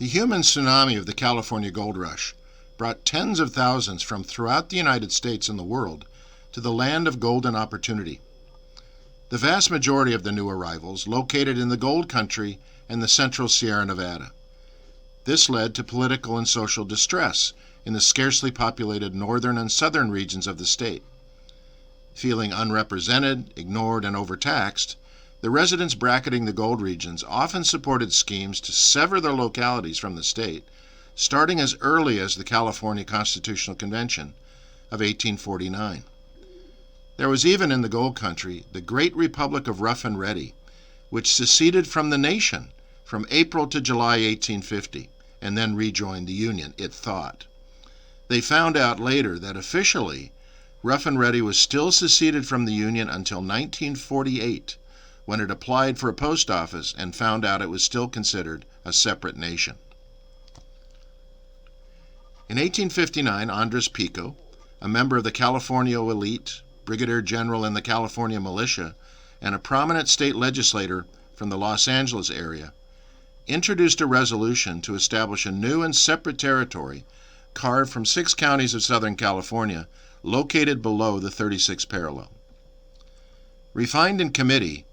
The human tsunami of the California gold rush brought tens of thousands from throughout the United States and the world to the land of golden opportunity. The vast majority of the new arrivals located in the gold country and the central Sierra Nevada. This led to political and social distress in the scarcely populated northern and southern regions of the state. Feeling unrepresented, ignored, and overtaxed, the residents bracketing the gold regions often supported schemes to sever their localities from the state, starting as early as the California Constitutional Convention of 1849. There was even in the gold country the Great Republic of Rough and Ready, which seceded from the nation from April to July 1850, and then rejoined the Union, it thought. They found out later that officially, Rough and Ready was still seceded from the Union until 1948, when it applied for a post office and found out it was still considered a separate nation. In 1859, Andres Pico, a member of the California elite, brigadier general in the California militia, and a prominent state legislator from the Los Angeles area, introduced a resolution to establish a new and separate territory carved from 6 counties of Southern California located below the 36th parallel. Refined in committee,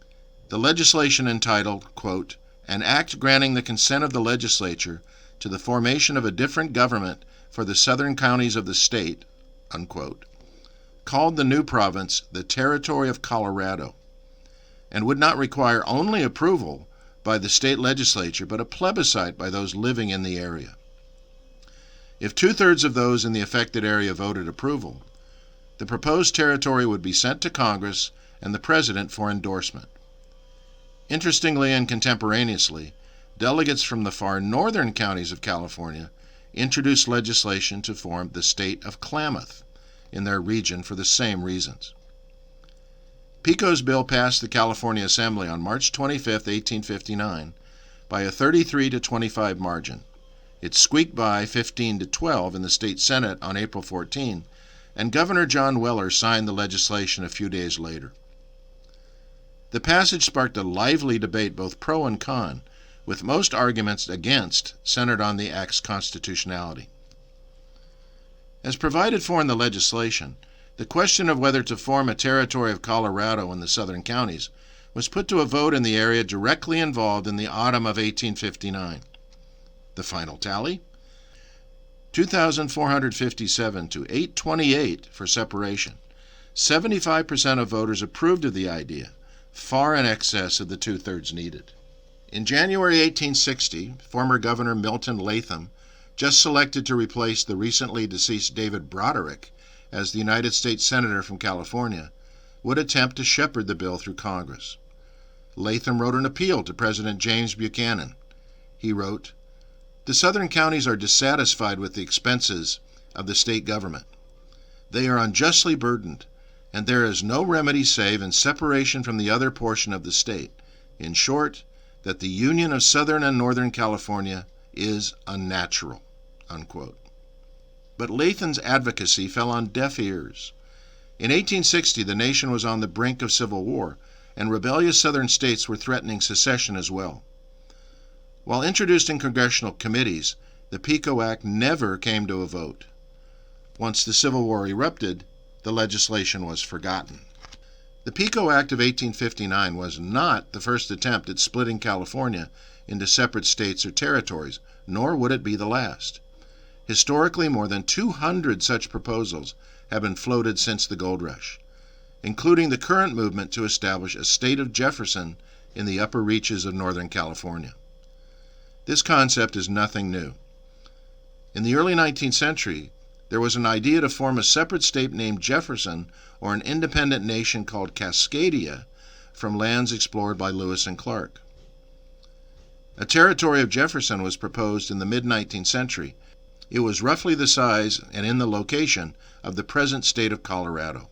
the legislation entitled, quote, "An Act Granting the Consent of the Legislature to the Formation of a Different Government for the Southern Counties of the State," unquote, called the new province the Territory of Colorado, and would not require only approval by the state legislature, but a plebiscite by those living in the area. If 2/3 of those in the affected area voted approval, the proposed territory would be sent to Congress and the President for endorsement. Interestingly and contemporaneously, delegates from the far northern counties of California introduced legislation to form the state of Klamath in their region for the same reasons. Pico's bill passed the California Assembly on March 25, 1859, by a 33-25 margin. It squeaked by 15-12 in the state Senate on April 14, and Governor John Weller signed the legislation a few days later. The passage sparked a lively debate, both pro and con, with most arguments against centered on the act's constitutionality. As provided for in the legislation, the question of whether to form a territory of Colorado in the southern counties was put to a vote in the area directly involved in the autumn of 1859. The final tally? 2,457 to 828 for separation. 75% of voters approved of the idea, far in excess of the 2/3 needed. In January 1860, former Governor Milton Latham, just selected to replace the recently deceased David Broderick as the United States Senator from California, would attempt to shepherd the bill through Congress. Latham wrote an appeal to President James Buchanan. He wrote, "The southern counties are dissatisfied with the expenses of the state government. They are unjustly burdened, and there is no remedy save in separation from the other portion of the state. In short, that the union of Southern and Northern California is unnatural," unquote. But Latham's advocacy fell on deaf ears. In 1860, the nation was on the brink of civil war, and rebellious southern states were threatening secession as well. While introduced in congressional committees, the Pico Act never came to a vote. Once the Civil War erupted, the legislation was forgotten. The Pico Act of 1859 was not the first attempt at splitting California into separate states or territories, nor would it be the last. Historically, more than 200 such proposals have been floated since the gold rush, including the current movement to establish a state of Jefferson in the upper reaches of Northern California. This concept is nothing new. In the early 19th century, there was an idea to form a separate state named Jefferson, or an independent nation called Cascadia, from lands explored by Lewis and Clark. A territory of Jefferson was proposed in the mid-19th century. It was roughly the size and in the location of the present state of Colorado.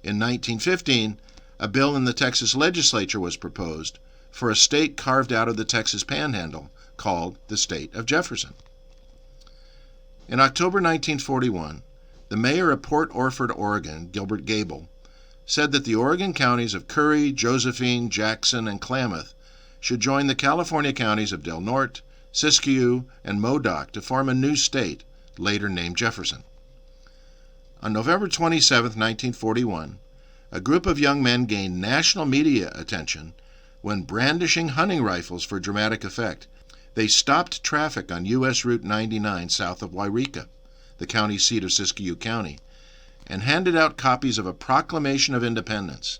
In 1915, a bill in the Texas legislature was proposed for a state carved out of the Texas Panhandle called the state of Jefferson. In October 1941, the mayor of Port Orford, Oregon, Gilbert Gable, said that the Oregon counties of Curry, Josephine, Jackson, and Klamath should join the California counties of Del Norte, Siskiyou, and Modoc to form a new state, later named Jefferson. On November 27, 1941, a group of young men gained national media attention when, brandishing hunting rifles for dramatic effect, they stopped traffic on U.S. Route 99 south of Wairika, the county seat of Siskiyou County, and handed out copies of a Proclamation of Independence,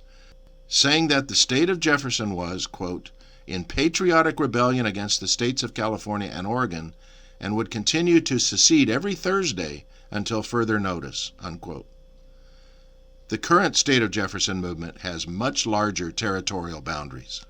saying that the state of Jefferson was, quote, in patriotic rebellion against the states of California and Oregon, and would continue to secede every Thursday until further notice, unquote. The current state of Jefferson movement has much larger territorial boundaries.